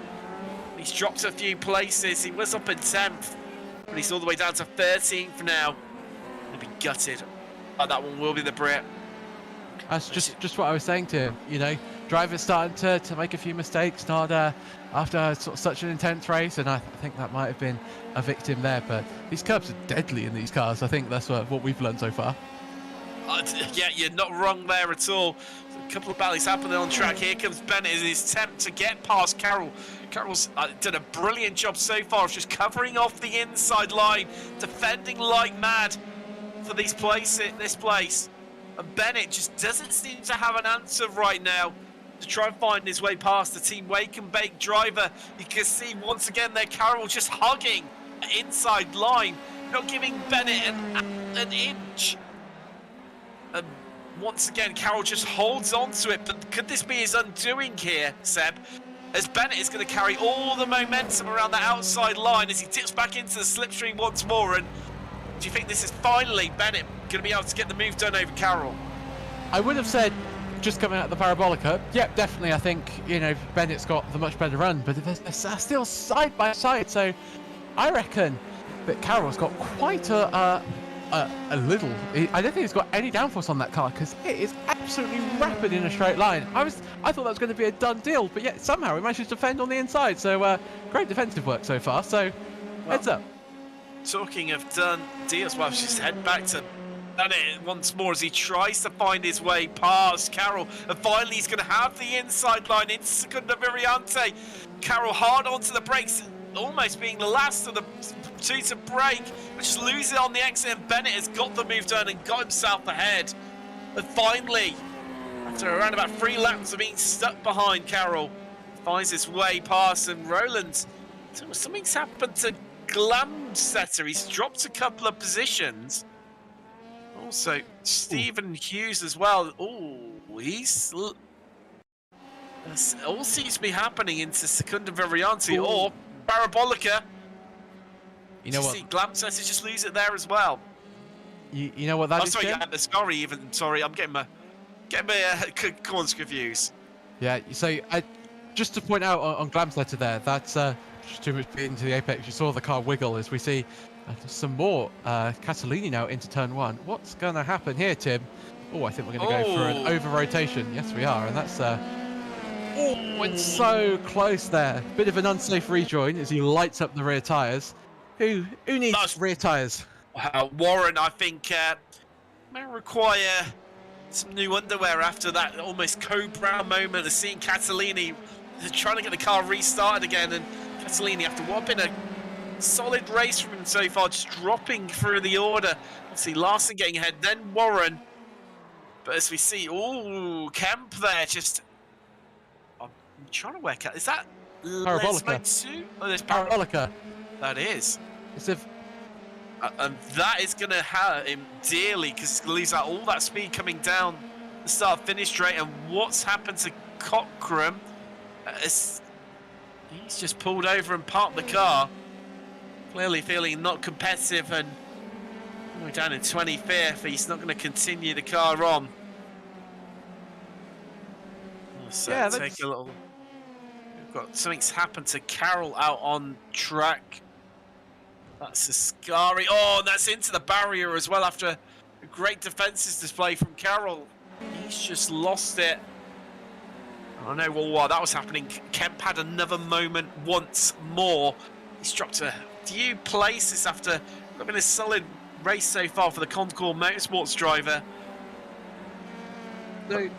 He's dropped a few places. He was up in 10th, but he's all the way down to 13th now. He'll be gutted. Oh, that one will be the Brit. That's just what I was saying to him. You know, drivers starting to make a few mistakes, not after sort of such an intense race, and I think that might have been a victim there. But these curbs are deadly in these cars. I think that's what we've learned so far. Yeah, you're not wrong there at all. A couple of battles happening on track. Here comes Bennett in his attempt to get past Carroll. Carroll's done a brilliant job so far of just covering off the inside line, defending like mad for this place. And Bennett just doesn't seem to have an answer right now to try and find his way past the Team Wake and Bake driver. You can see once again there Carroll just hugging the inside line, not giving Bennett an inch. And once again, Carroll just holds on to it. But could this be his undoing here, Seb? As Bennett is going to carry all the momentum around that outside line as he dips back into the slipstream once more. And do you think this is finally Bennett going to be able to get the move done over Carroll? I would have said just coming out of the Parabolica, yep, definitely. I think, you know, Bennett's got the much better run, but they're still side by side. So I reckon that Carroll's got quite a little. I don't think he's got any downforce on that car because it is absolutely rapid in a straight line. I thought that was going to be a done deal, but yet somehow he managed to defend on the inside. So great defensive work so far. So heads up. Talking of done deals, well, just head back to Bennett once more as he tries to find his way past Carroll, and finally he's going to have the inside line into Segunda Variante. Carroll hard onto the brakes, almost being the last of the two to brake, but just loses it on the exit, and Bennett has got the move done and got himself ahead. And finally, after around about 3 laps of being stuck behind, Carroll finds his way past, and Roland, something's happened to Glamsetter. He's dropped a couple of positions. Also, Stephen Hughes as well. Oh, he's all seems to be happening into Segunda Variante or Parabolica. You know what? See, Glamsetter just lose it there as well. You know what that is? Sorry, sorry, I'm getting my corners confused. Yeah. So just to point out on Glamsetter there, that's just too much into the apex. You saw the car wiggle as we see some more Catalini now into turn 1. What's going to happen here, Tim? Oh, I think we're going to go for an over rotation. Yes, we are, and that's went so close there. Bit of an unsafe rejoin as he lights up the rear tyres. Who needs rear tyres? Wow, Warren, I think may require some new underwear after that almost Cobra moment of seeing Catalini trying to get the car restarted again, and Catalini, after what had been a solid race from him so far, just dropping through the order. See Larson getting ahead, then Warren. But as we see, Kemp there, just... I'm trying to work out, is that Parabolica? Oh, there's Parabolica. That is. It's a... And that is going to hurt him dearly because he's going to lose out all that speed coming down the start-finish straight. And what's happened to Cockram? He's just pulled over and parked the car. Clearly feeling not competitive, and we're down in 25th. He's not going to continue the car on. So yeah, take a little... We've got something's happened to Carroll out on track. That's Ascari. Oh, and that's into the barrier as well after a great defenses display from Carroll. He's just lost it. I know while that was happening, Kemp had another moment once more. He's dropped a few places after it's been a solid race so far for the Concord Motorsports driver. But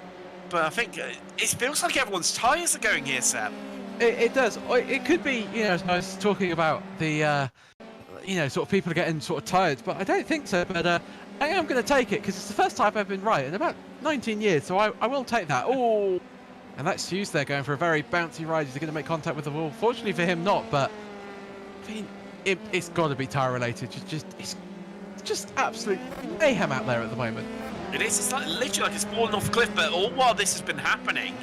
I think it feels like everyone's tyres are going here, Seb. It does. It could be, you know, I was talking about the, you know, sort of people are getting sort of tired, but I don't think so. But I am going to take it because it's the first time I've been right in about 19 years, so I will take that. Oh, and that's Hughes there going for a very bouncy ride. He's going to make contact with the wall. Fortunately for him, not. But I mean, it's got to be tire related. It's just absolute mayhem out there at the moment. It is. It's like literally like it's falling off a cliff. But all while this has been happening,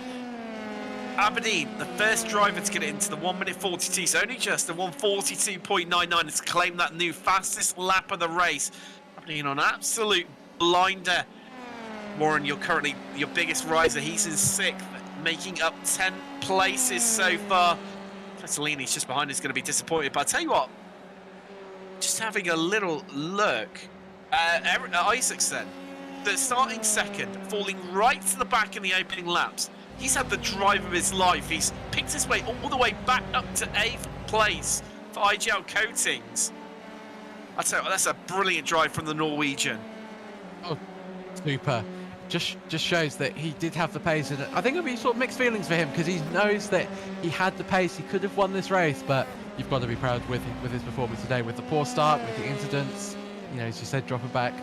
Aberdeen, the first driver to get into the 1 minute 42, so only just the 1:42.99 has claimed that new fastest lap of the race. Aberdeen on absolute blinder. Warren, you're currently your biggest riser. He's in 6th, making up 10 places so far. Castellini's just behind, is going to be disappointed. But I'll tell you what, just having a little look, Isaacson, the starting 2nd, falling right to the back in the opening laps. He's had the drive of his life. He's picked his way all the way back up to 8th place for IGL Coatings. I tell you what, that's a brilliant drive from the Norwegian. Oh, super. Just shows that he did have the pace, and I think it'll be sort of mixed feelings for him because he knows that he had the pace. He could have won this race, but you've got to be proud with his performance today, with the poor start, with the incidents. You know, as you said, dropping back,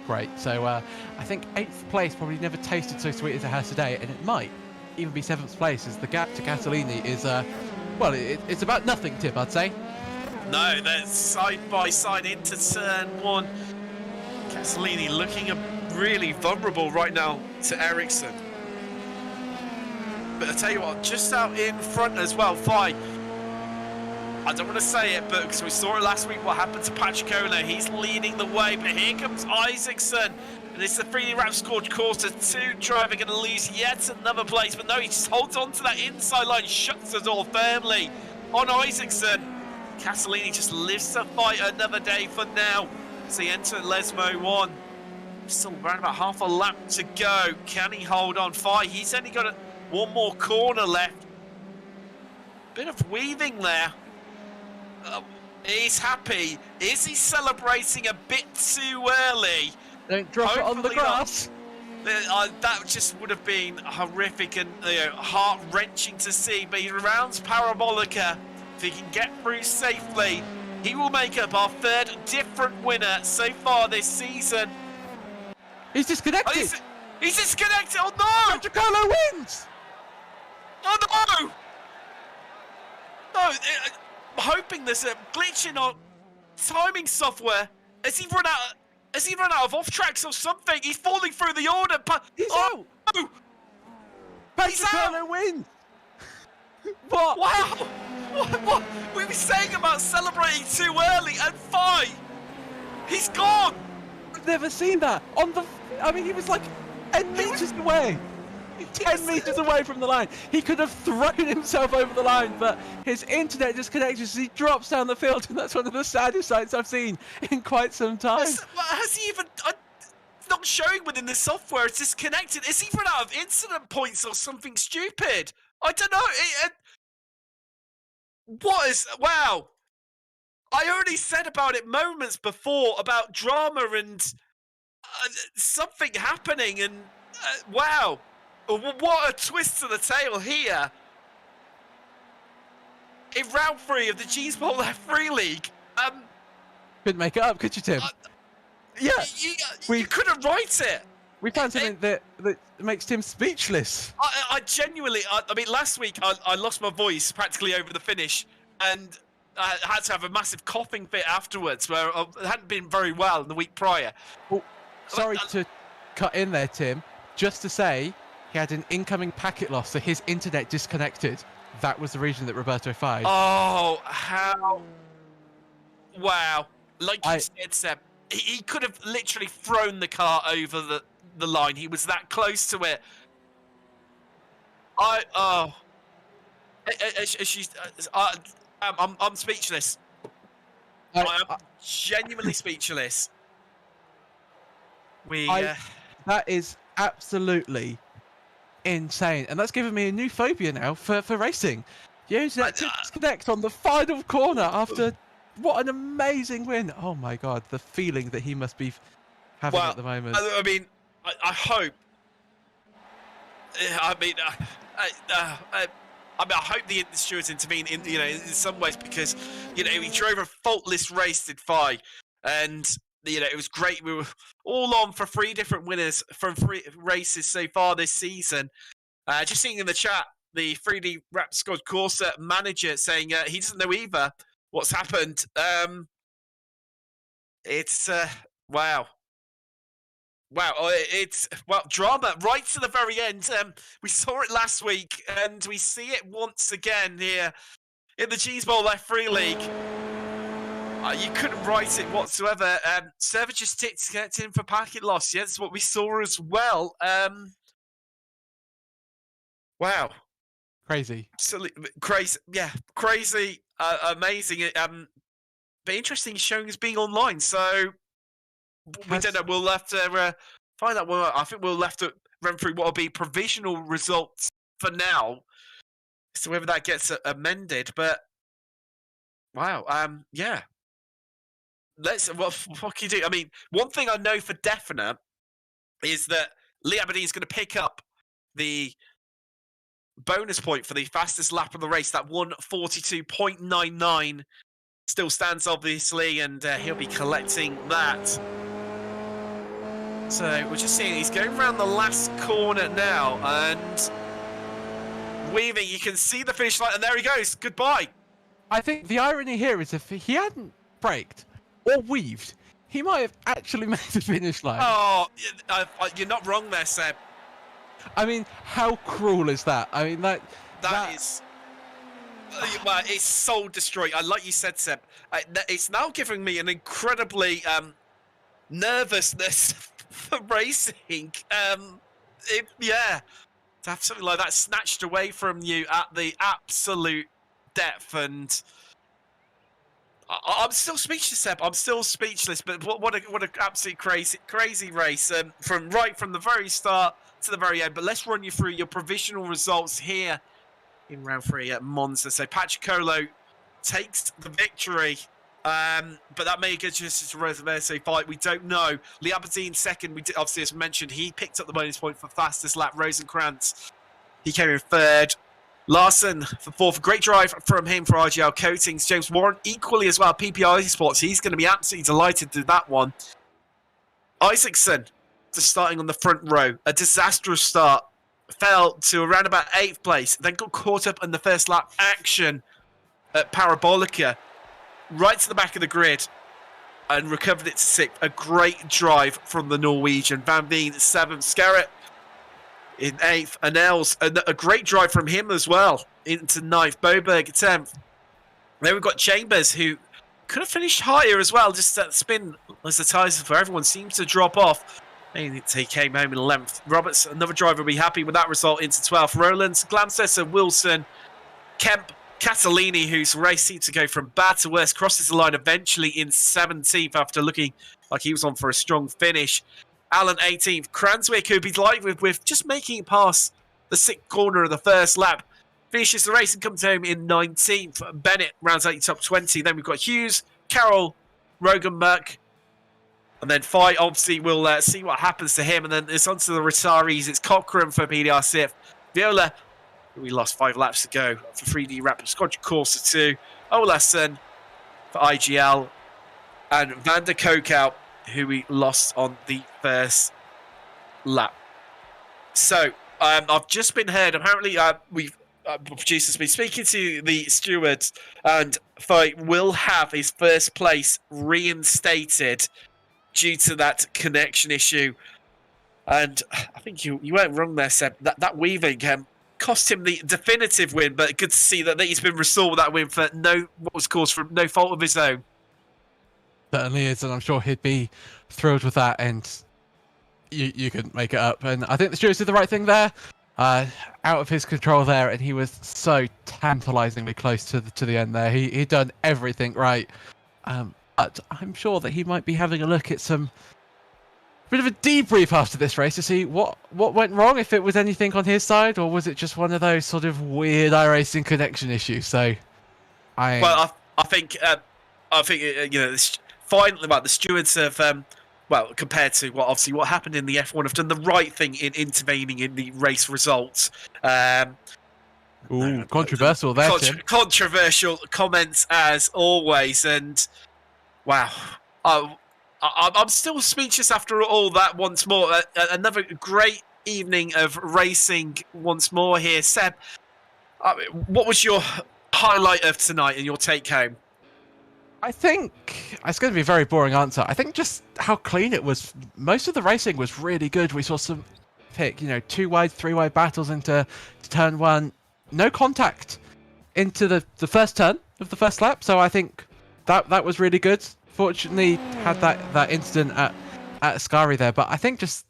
great. So I think 8th place probably never tasted so sweet as it has today, and it might even be 7th place, as the gap to Castellini is well, it's about nothing, Tip, I'd say. No, they're side by side into turn 1. Castellini looking really vulnerable right now to Ericsson. But I tell you what, just out in front as well, Fly. I don't want to say it, but because we saw it last week, what happened to Patricola. He's leading the way, but here comes Isaacson. And it's the 3D wrap scored quarter 2 driver going to lose yet another place. But no, he just holds on to that inside line, shuts the door firmly on Isaacson. Castellini just lives to fight another day for now. So he enters Lesmo 1. Still around about half a lap to go. Can he hold on? He's only got one more corner left. Bit of weaving there. He's happy. Is he celebrating a bit too early? Don't drop it on the grass. That just would have been horrific and heart-wrenching to see. But he rounds Parabolica. If he can get through safely, he will make up our 3rd different winner so far this season. He's disconnected. He's disconnected. Oh no! Patricola wins. Oh no! No, I'm hoping there's a glitch in our timing software. Has he run out of off tracks or something? He's falling through the order. He's out. No! Patricola wins. What? Wow! What? We were saying about celebrating too early, and he's gone. I've never seen that. I mean, he was like 10 meters away. 10 meters away from the line. He could have thrown himself over the line, but his internet disconnected as he drops down the field, and that's one of the saddest sights I've seen in quite some time. Has he even... not showing within the software, it's disconnected. Is he run out of incident points or something stupid? I don't know. What is... Wow. I already said about it moments before, about drama and something happening, and wow. What a twist to the tail here. In round 3 of the G-Sport F3 League. Couldn't make it up, could you, Tim? Yeah. You couldn't write it. We found something that makes Tim speechless. I genuinely... I mean, last week I lost my voice practically over the finish, and I had to have a massive coughing fit afterwards where I hadn't been very well in the week prior. Oh, sorry to cut in there, Tim. Just to say, he had an incoming packet loss, so his internet disconnected. That was the reason that Roberto fired. Oh, how... Wow. Like you said, Seb, he could have literally thrown the car over the line. He was that close to it. I'm speechless. I'm genuinely speechless. That is absolutely insane, and that's given me a new phobia now for racing. You disconnect on the final corner after what an amazing win. Oh my god, the feeling that he must be having at the moment. I mean, I hope. I mean, I mean, I hope the stewards intervene in some ways, because he drove a faultless race, did Fi, and it was great. We were all on for 3 different winners from 3 races so far this season. Just seeing in the chat, the 3D Rap Squad Corsa manager saying he doesn't know either what's happened. It's wow. Wow, it's drama right to the very end. We saw it last week, and we see it once again here in the Cheese Bowl F3 League. You couldn't write it whatsoever. Server just ticked in for packet loss. Yeah, that's what we saw as well. Wow, Crazy. Crazy, yeah, crazy, amazing. But interesting showing as being online. So we don't know. We'll have to find out. Well, I think we'll have to run through what will be provisional results for now, so whether that gets amended. But wow, yeah. What can you do? I mean, one thing I know for definite is that Lee Aberdeen's going to pick up the bonus point for the fastest lap of the race. That 1:42.99 still stands, obviously, and he'll be collecting that. So we're just seeing he's going around the last corner now, and weaving. You can see the finish line, and there he goes. Goodbye. I think the irony here is if he hadn't braked or weaved, he might have actually made the finish line. Oh, you're not wrong there, Seb. I mean, how cruel is that? I mean, that is. Well, it's soul destroying. Like you said, Seb, it's now giving me an incredibly nervousness for racing. Yeah, to have something like that snatched away from you at the absolute depth, and I'm still speechless, Seb. I'm still speechless. But what an absolute crazy race from the very start to the very end. But let's run you through your provisional results here in round 3 at Monza. So Pachicolo takes the victory. But that may get just to Rosaverso fight. We don't know. Lee Aberdeen second. Obviously, as mentioned, he picked up the bonus point for fastest lap. Rosenkrantz, he came in 3rd. Larson for 4th. Great drive from him for RGL Coatings. James Warren equally as well. PPI Sports. He's going to be absolutely delighted to do that one. Isaacson just starting on the front row. A disastrous start. Fell to around about 8th place. Then got caught up in the first lap action at Parabolica. Right to the back of the grid and recovered it to 6th. A great drive from the Norwegian. Van Veen 7th. Scarrett in 8th. And Els, a great drive from him as well into 9th. Boberg 10th. Then we've got Chambers, who could have finished higher as well. Just that spin as the tyres for everyone seems to drop off. He came home in 11th. Roberts, another driver, will be happy with that result into 12th. Rowlands, Glamsesser, Wilson, Kemp, Catalini, whose race seemed to go from bad to worse, crosses the line eventually in 17th after looking like he was on for a strong finish. Allen 18th. Cranswick, who'd be delighted with just making it past the 6th corner of the first lap, finishes the race and comes home in 19th. Bennett rounds out your top 20. Then we've got Hughes, Carroll, Rogenberg, and then Fi. Obviously, we'll see what happens to him. And then it's on to the retirees. It's Cochrane for PDR Sif. Viola, we lost 5 laps to go for 3D Rap Squad Corsa 2. Olason for IGL. And Van der Kokow, who we lost on the first lap. So, I've just been heard. Apparently, producer's been speaking to the stewards, and Fight will have his first place reinstated due to that connection issue. And I think you weren't wrong there, Seb. That weaving cost him the definitive win, but good to see that he's been restored with that win for what was caused from no fault of his own. Certainly is, and I'm sure he'd be thrilled with that, and you couldn't make it up. And I think the stewards did the right thing there. Out of his control there, and he was so tantalizingly close to the end there. He'd done everything right. But I'm sure that he might be having a look at some bit of a debrief after this race to see what went wrong, if it was anything on his side, or was it just one of those sort of weird iRacing connection issues. So, I think finally, the stewards have compared to what happened in the F1, have done the right thing in intervening in the race results. Ooh, controversial there, Tim. Controversial comments as always, and wow, I'm still speechless after all that. Once more, another great evening of racing. Once more here, Seb. What was your highlight of tonight and your take home? I think it's going to be a very boring answer. I think just how clean it was. Most of the racing was really good. We saw some two wide, three wide battles into turn one. No contact into the first turn of the first lap. So I think that was really good. Fortunately, had that incident at Ascari there. But I think it's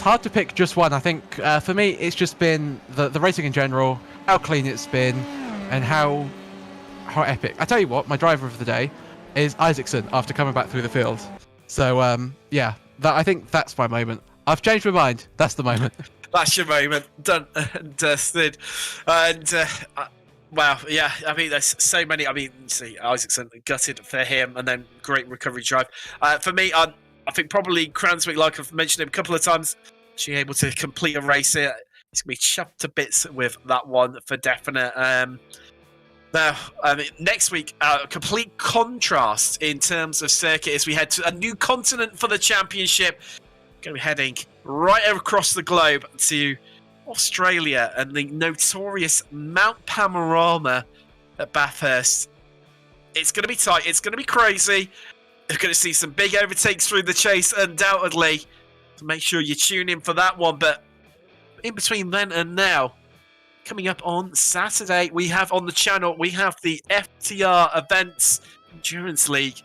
hard to pick just one. I think for me, it's just been the racing in general, how clean it's been, and how epic. I tell you what, my driver of the day is Isaacson after coming back through the field. So I think that's my moment. I've changed my mind. That's the moment. That's your moment. Done and dusted. And wow, yeah. I mean, there's so many. I mean, see, Isaacson gutted for him, and then great recovery drive. For me, I think probably Cranleigh, like I've mentioned him a couple of times, she able to complete a race here. It's gonna be chopped to bits with that one for definite. Now, next week, a complete contrast in terms of circuit as we head to a new continent for the championship. Going to be heading right across the globe to Australia and the notorious Mount Panorama at Bathurst. It's going to be tight. It's going to be crazy. You're going to see some big overtakes through the chase, undoubtedly. So make sure you tune in for that one. But in between then and now, coming up on Saturday, we have on the channel, we have the FTR Events Endurance League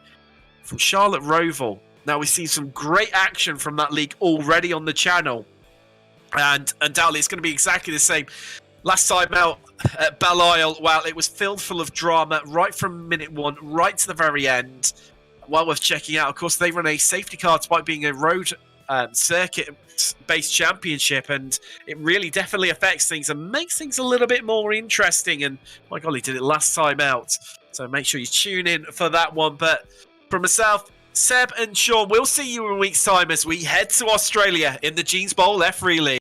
from Charlotte Roval. Now, we see some great action from that league already on the channel. And undoubtedly, it's going to be exactly the same. Last time out at Belle Isle, well, it was filled full of drama right from minute one, right to the very end. Well worth checking out. Of course, they run a safety car despite being a road circuit-based championship, and it really definitely affects things and makes things a little bit more interesting. And my golly, did it last time out. So make sure you tune in for that one. But from myself, Seb and Sean, we'll see you in a week's time as we head to Australia in the Jeans Bowl F3 League.